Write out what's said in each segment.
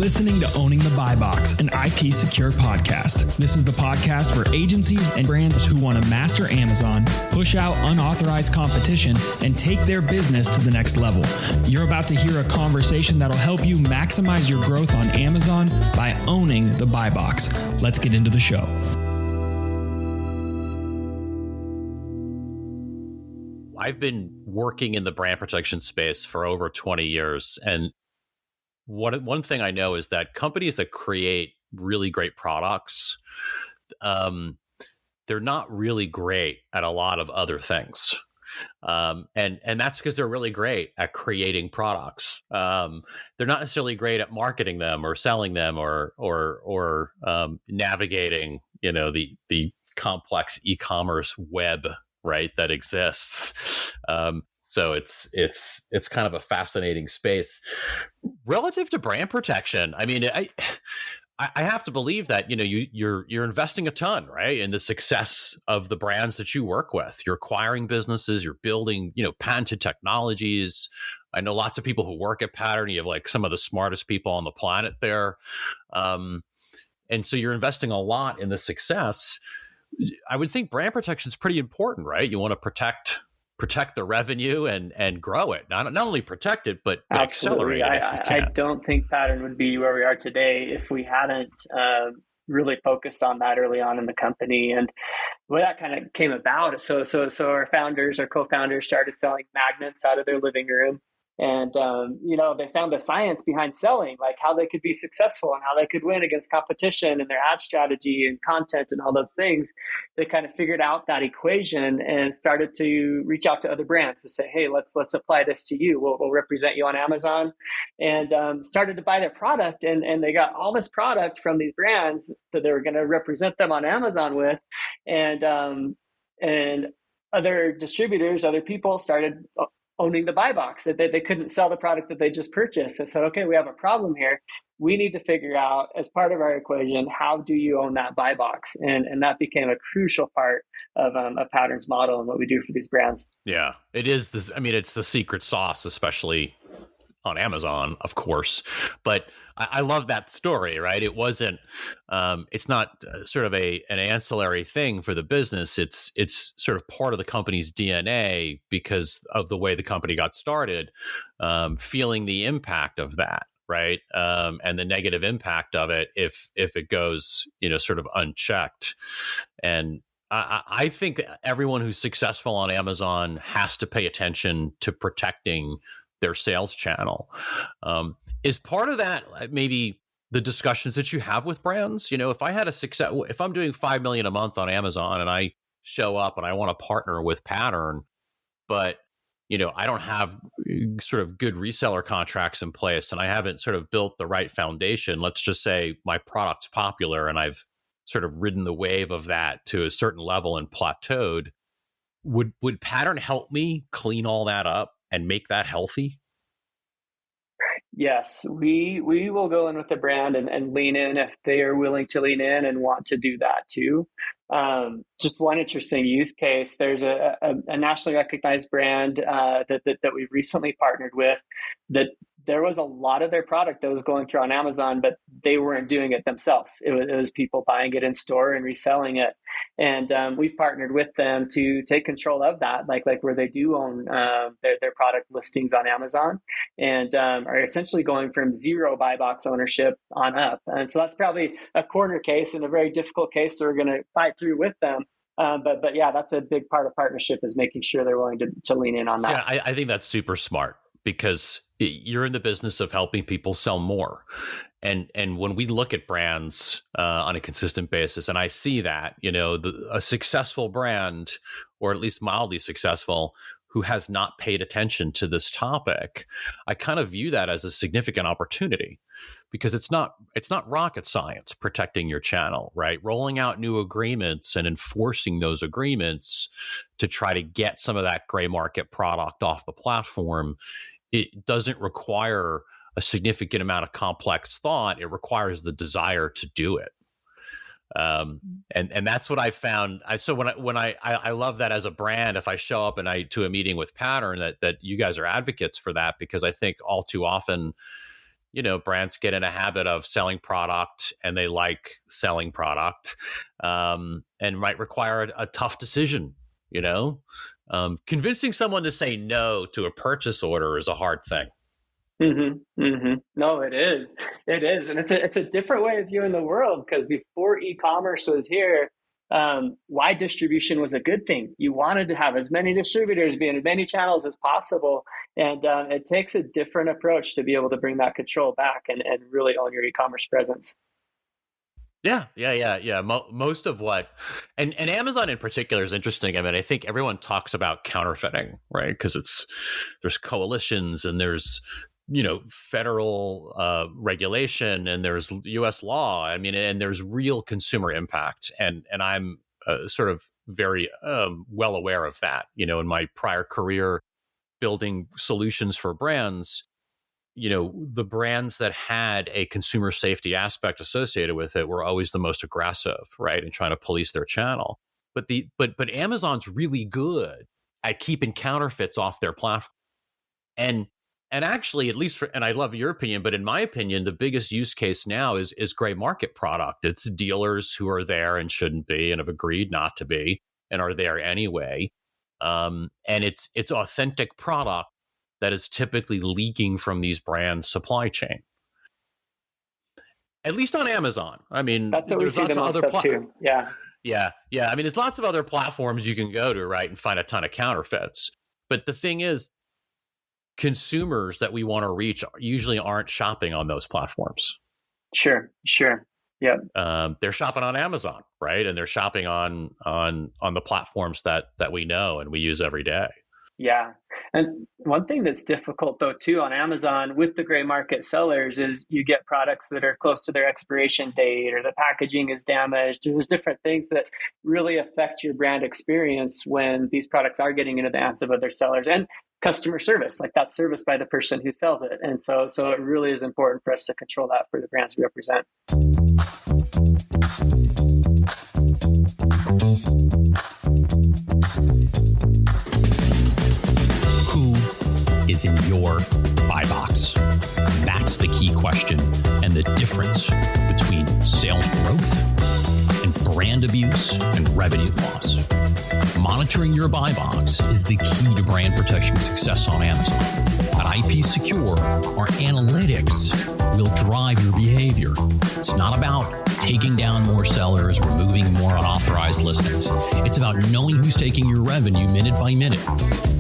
listening to Owning the Buy Box, an IP Secure podcast. This is the podcast for agencies and brands who want to master Amazon, push out unauthorized competition, and take their business to the next level. You're about to hear a conversation that'll help you maximize your growth on Amazon by owning the Buy Box. Let's get into the show. I've been working in the brand protection space for over 20 years. And one thing I know is that companies that create really great products, they're not really great at a lot of other things. And that's because they're really great at creating products. They're not necessarily great at marketing them or selling them or navigating, the complex e-commerce web, right, that exists. So it's kind of a fascinating space relative to brand protection. I mean, I have to believe that you're investing a ton, right, in the success of the brands that you work with. You're acquiring businesses, you're building patented technologies. I know lots of people who work at Pattern. You have like some of the smartest people on the planet there, and so you're investing a lot in the success. I would think brand protection is pretty important, right? You want to protect the revenue and grow it. Not only protect it, but accelerate it if you can. I don't think Pattern would be where we are today if we hadn't really focused on that early on in the company. And the way that kind of came about, so our co-founders started selling magnets out of their living room. And, they found the science behind selling, like how they could be successful and how they could win against competition and their ad strategy and content and all those things. They kind of figured out that equation and started to reach out to other brands to say, hey, let's apply this to you. We'll represent you on Amazon, and started to buy their product. And they got all this product from these brands that they were going to represent them on Amazon with. And other distributors, other people started owning the buy box, that they couldn't sell the product that they just purchased. I said, okay, we have a problem here. We need to figure out, as part of our equation, how do you own that buy box? And that became a crucial part of Pattern's model and what we do for these brands. Yeah, it is. It's the secret sauce, especially on Amazon, of course. But I love that story, right? It wasn't, it's not sort of an ancillary thing for the business. It's sort of part of the company's DNA because of the way the company got started, feeling the impact of that, right? And the negative impact of it if it goes, sort of unchecked. And I think that everyone who's successful on Amazon has to pay attention to protecting their sales channel. Is part of that maybe the discussions that you have with brands? If I had if I'm doing $5 million a month on Amazon and I show up and I want to partner with Pattern, but I don't have sort of good reseller contracts in place and I haven't sort of built the right foundation. Let's just say my product's popular and I've sort of ridden the wave of that to a certain level and plateaued. Would Pattern help me clean all that up and make that healthy? Yes, we will go in with the brand and lean in if they are willing to lean in and want to do that too. Just one interesting use case, there's a nationally recognized brand that we've recently partnered with that there was a lot of their product that was going through on Amazon, but they weren't doing it themselves. It was people buying it in store and reselling it. And we've partnered with them to take control of that, like where they do own their product listings on Amazon and are essentially going from zero buy box ownership on up. And so that's probably a corner case and a very difficult case that we're going to fight through with them. But yeah, that's a big part of partnership is making sure they're willing to lean in on that. Yeah, I think that's super smart because you're in the business of helping people sell more. And when we look at brands on a consistent basis, and I see that, a successful brand, or at least mildly successful, who has not paid attention to this topic, I kind of view that as a significant opportunity because it's not rocket science protecting your channel, right? Rolling out new agreements and enforcing those agreements to try to get some of that gray market product off the platform, it doesn't require a significant amount of complex thought. It requires the desire to do it. And that's what I found. So when I love that as a brand, if I show up to a meeting with Pattern, that you guys are advocates for that, because I think all too often brands get in a habit of selling product and they like selling product, and might require a tough decision. Convincing someone to say no to a purchase order is a hard thing. No, it is. It is. And it's a different way of viewing the world, because before e-commerce was here, wide distribution was a good thing. You wanted to have as many distributors, be in as many channels as possible. And it takes a different approach to be able to bring that control back and really own your e-commerce presence. Yeah. Most of what, and Amazon in particular is interesting. I mean, I think everyone talks about counterfeiting, right? Because there's coalitions and there's federal regulation and there's U.S. law. I mean, and there's real consumer impact, and I'm sort of very well aware of that. In my prior career, building solutions for brands, the brands that had a consumer safety aspect associated with it were always the most aggressive, right, in trying to police their channel. But Amazon's really good at keeping counterfeits off their platform. And actually, at least and I love your opinion, but in my opinion, the biggest use case now is gray market product. It's dealers who are there and shouldn't be and have agreed not to be and are there anyway. And it's authentic product that is typically leaking from these brands' supply chain. At least on Amazon. I mean, that's what there's lots of other platforms. Yeah. I mean, there's lots of other platforms you can go to, right, and find a ton of counterfeits. But the thing is, consumers that we want to reach usually aren't shopping on those platforms. Sure. Yeah. They're shopping on Amazon, right? And they're shopping on the platforms that we know and we use every day. Yeah. And one thing that's difficult, though, too, on Amazon with the gray market sellers is you get products that are close to their expiration date, or the packaging is damaged. There's different things that really affect your brand experience when these products are getting into the hands of other sellers. And customer service, like that service by the person who sells it. And so it really is important for us to control that for the brands we represent. Who is in your buy box? That's the key question, and the difference between sales growth and brand abuse and revenue loss. Monitoring your buy box is the key to brand protection success on Amazon. At IP Secure, our analytics will drive your behavior. It's not about taking down more sellers, removing more unauthorized listings. It's about knowing who's taking your revenue minute by minute,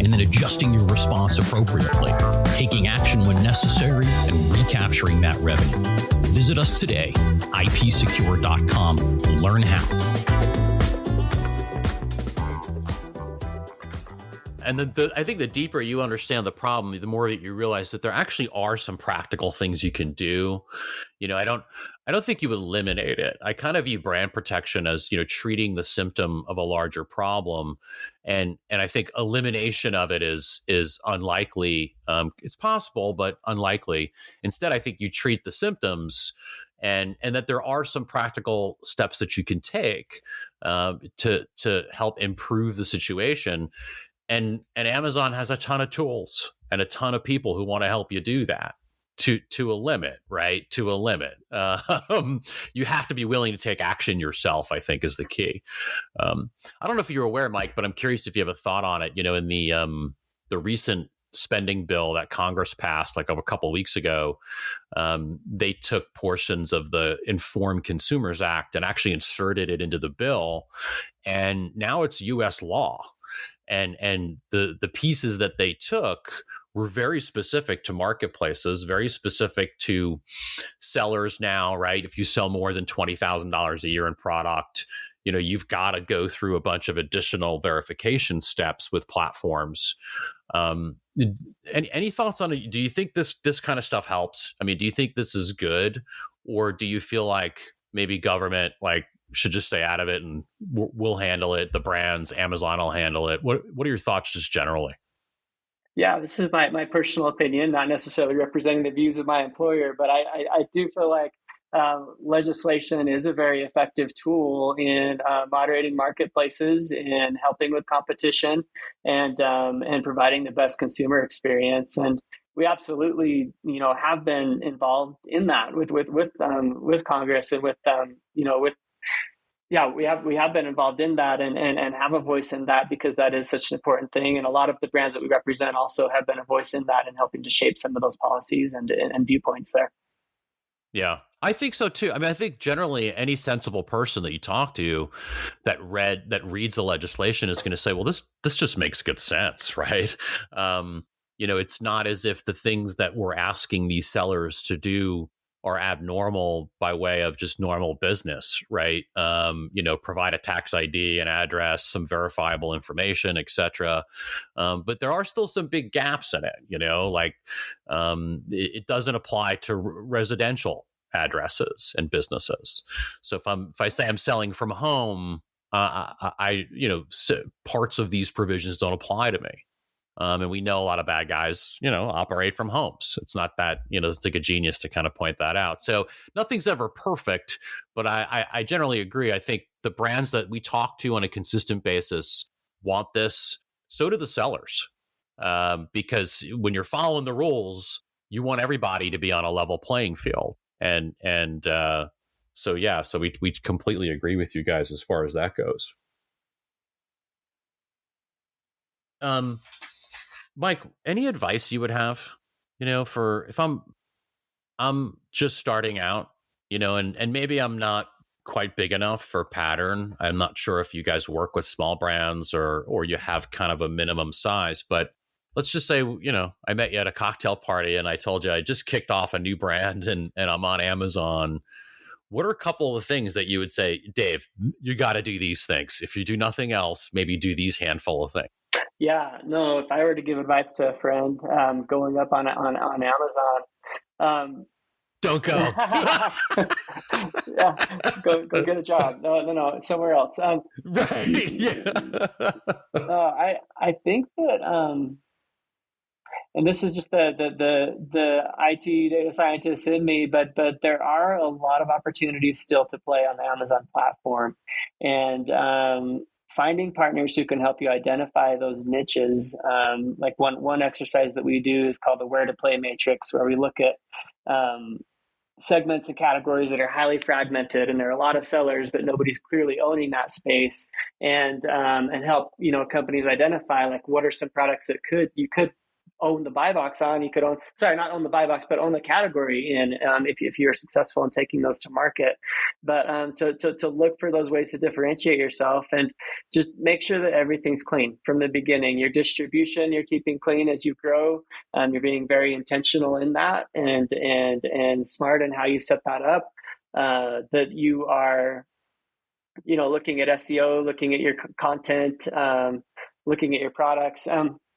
and then adjusting your response appropriately, taking action when necessary, and recapturing that revenue. Visit us today, ipsecure.com. Learn how. And I think the deeper you understand the problem, the more that you realize that there actually are some practical things you can do. I don't think you eliminate it. I kind of view brand protection as, treating the symptom of a larger problem. And I think elimination of it is unlikely. It's possible, but unlikely. Instead, I think you treat the symptoms, and that there are some practical steps that you can take to help improve the situation. And Amazon has a ton of tools and a ton of people who want to help you do that to a limit, right? To a limit. You have to be willing to take action yourself, I think, is the key. I don't know if you're aware, Mike, but I'm curious if you have a thought on it. In the recent spending bill that Congress passed like a couple of weeks ago, they took portions of the Informed Consumers Act and actually inserted it into the bill. And now it's U.S. law. And the pieces that they took were very specific to marketplaces, very specific to sellers now, right? If you sell more than $20,000 a year in product, you've got to go through a bunch of additional verification steps with platforms. Any thoughts on it? Do you think this kind of stuff helps? I mean, do you think this is good, or do you feel like maybe government should just stay out of it and we'll handle it? The brands, Amazon will handle it. What are your thoughts just generally? Yeah, this is my personal opinion, not necessarily representing the views of my employer, but I do feel like legislation is a very effective tool in moderating marketplaces and helping with competition and providing the best consumer experience. And we absolutely, have been involved in that with Congress and with, with, yeah, we have been involved in that and have a voice in that, because that is such an important thing. And a lot of the brands that we represent also have been a voice in that and helping to shape some of those policies and viewpoints there. Yeah, I think so too. I mean, I think generally any sensible person that you talk to that reads the legislation is going to say, well, this just makes good sense, right? It's not as if the things that we're asking these sellers to do are abnormal by way of just normal business, right? Provide a tax ID, an address, some verifiable information, etc. But there are still some big gaps in it, like it doesn't apply to residential addresses and businesses. So if I say I'm selling from home, parts of these provisions don't apply to me. And we know a lot of bad guys, operate from homes. It's not that, it's like a genius to kind of point that out. So nothing's ever perfect, but I generally agree. I think the brands that we talk to on a consistent basis want this. So do the sellers. Because when you're following the rules, you want everybody to be on a level playing field. So we completely agree with you guys as far as that goes. Mike, any advice you would have, for if I'm just starting out, and maybe I'm not quite big enough for Pattern. I'm not sure if you guys work with small brands or you have kind of a minimum size, but let's just say, I met you at a cocktail party and I told you I just kicked off a new brand and I'm on Amazon. What are a couple of things that you would say, Dave, you got to do these things? If you do nothing else, maybe do these handful of things. Yeah, no, if I were to give advice to a friend going up on Amazon, don't go. Yeah, go get a job. No, somewhere else. Right. Yeah. I think that, and this is just the IT data scientist in me, but there are a lot of opportunities still to play on the Amazon platform, and finding partners who can help you identify those niches. Like one exercise that we do is called the Where to Play Matrix, where we look at segments and categories that are highly fragmented, and there are a lot of sellers, but nobody's clearly owning that space, and help companies identify like what are some products that you could own the buy box on. You could not own the buy box, but own the category in, if you're successful in taking those to market. But to look for those ways to differentiate yourself and just make sure that everything's clean from the beginning. Your distribution, you're keeping clean as you grow. You're being very intentional in that and smart in how you set that up. That you are, looking at SEO, looking at your content, looking at your products.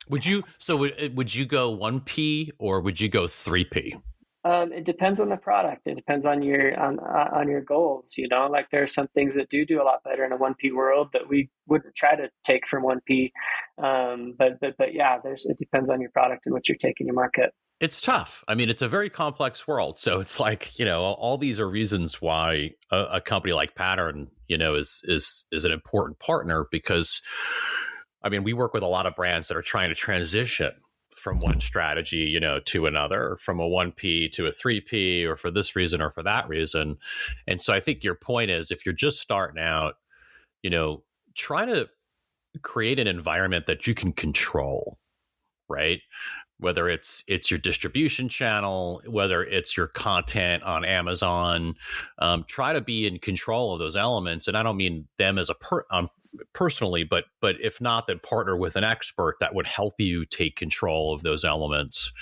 Would you go 1P or would you go 3P? It depends on the product. It depends on your goals. Like there are some things that do a lot better in a 1P world that we wouldn't try to take from 1P. But yeah, it depends on your product and what you're taking to market. It's tough. I mean, it's a very complex world. So it's like, all these are reasons why a company like Pattern, is an important partner, because I mean, we work with a lot of brands that are trying to transition from one strategy, to another, from a 1P to a 3P, or for this reason or for that reason. And so I think your point is, if you're just starting out, try to create an environment that you can control, right? Whether it's your distribution channel, whether it's your content on Amazon, try to be in control of those elements. And I don't mean them as personally, but if not, then partner with an expert that would help you take control of those elements.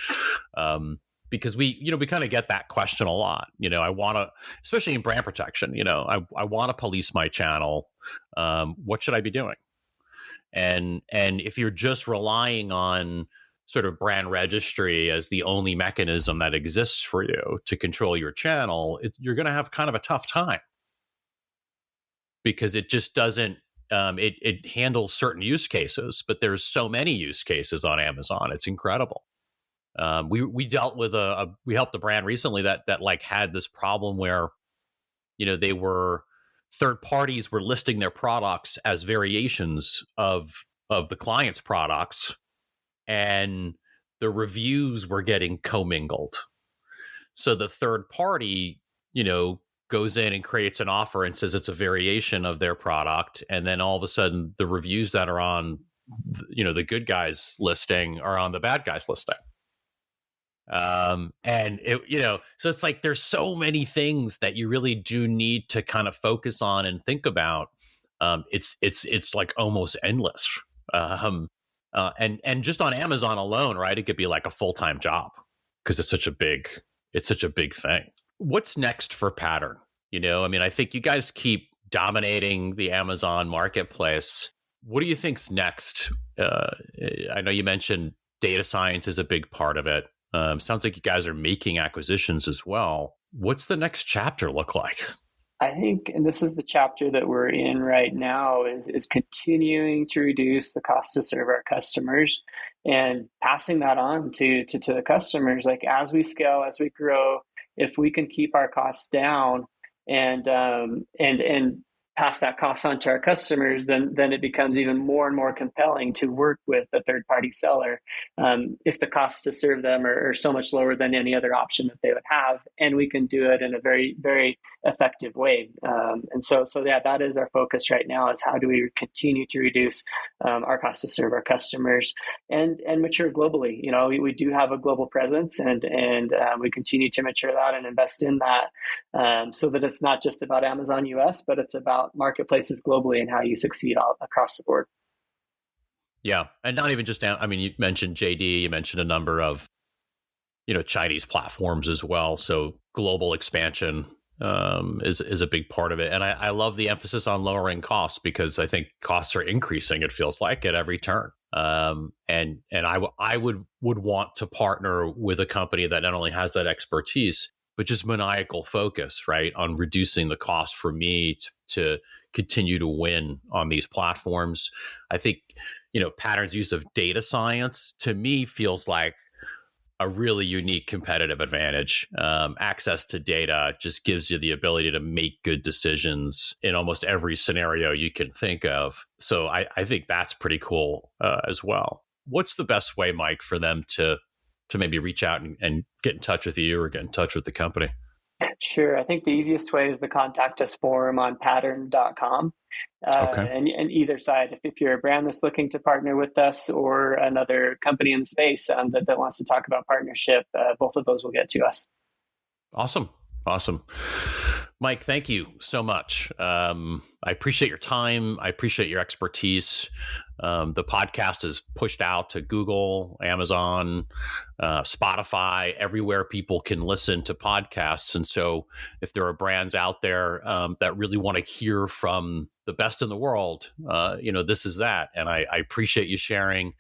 Because we kind of get that question a lot. I want to, especially in brand protection, I want to police my channel. What should I be doing? And if you're just relying on sort of brand registry as the only mechanism that exists for you to control your channel, you're going to have kind of a tough time, because it just doesn't, it handles certain use cases, but there's so many use cases on Amazon. It's incredible. We dealt with we helped a brand recently that like had this problem where, third parties were listing their products as variations of the client's products. And the reviews were getting commingled. So the third party, goes in and creates an offer and says it's a variation of their product. And then all of a sudden the reviews that are on, the good guys listing are on the bad guys listing. And it, so it's like, there's so many things that you really do need to kind of focus on and think about. It's like almost endless. And just on Amazon alone, right? It could be like a full-time job because it's such a big thing. What's next for Pattern? I think you guys keep dominating the Amazon marketplace. What do you think's next? I know you mentioned data science is a big part of it. Sounds like you guys are making acquisitions as well. What's the next chapter look like? I think, and this is the chapter that we're in right now, is continuing to reduce the cost to serve our customers and passing that on to the customers. Like, as we scale, as we grow, if we can keep our costs down and pass that cost on to our customers, then it becomes even more and more compelling to work with a third-party seller if the costs to serve them are so much lower than any other option that they would have, and we can do it in a very, very effective way. And so that is our focus right now, is how do we continue to reduce our cost to serve our customers and mature globally. We do have a global presence, and we continue to mature that and invest in that so that it's not just about Amazon US, but it's about marketplaces globally and how you succeed all across the board. Yeah. And not even just, you mentioned JD, you mentioned a number of, Chinese platforms as well. So global expansion is a big part of it. And I love the emphasis on lowering costs, because I think costs are increasing, it feels like, at every turn. And I would want to partner with a company that not only has that expertise, but just maniacal focus, right, on reducing the cost for me to continue to win on these platforms. I think, Pattern's use of data science, to me, feels like a really unique competitive advantage. Access to data just gives you the ability to make good decisions in almost every scenario you can think of. So I think that's pretty cool as well. What's the best way, Mike, for them to maybe reach out and get in touch with you or get in touch with the company? Sure. I think the easiest way is the contact us form on pattern.com. Okay. And either side, if you're a brand that's looking to partner with us or another company in the space that wants to talk about partnership, both of those will get to us. Awesome. Mike, thank you so much. I appreciate your time. I appreciate your expertise. The podcast is pushed out to Google, Amazon, Spotify, everywhere people can listen to podcasts. And so if there are brands out there that really want to hear from the best in the world, this is that. And I appreciate you sharing.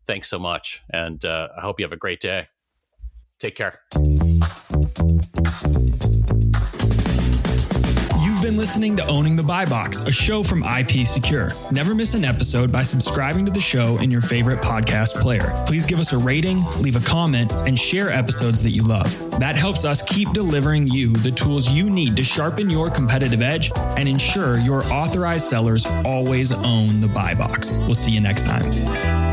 Thanks so much. And I hope you have a great day. Take care. You've been listening to Owning the Buy Box, a show from IP Secure. Never miss an episode by subscribing to the show in your favorite podcast player. Please give us a rating, leave a comment, and share episodes that you love. That helps us keep delivering you the tools you need to sharpen your competitive edge and ensure your authorized sellers always own the buy box. We'll see you next time.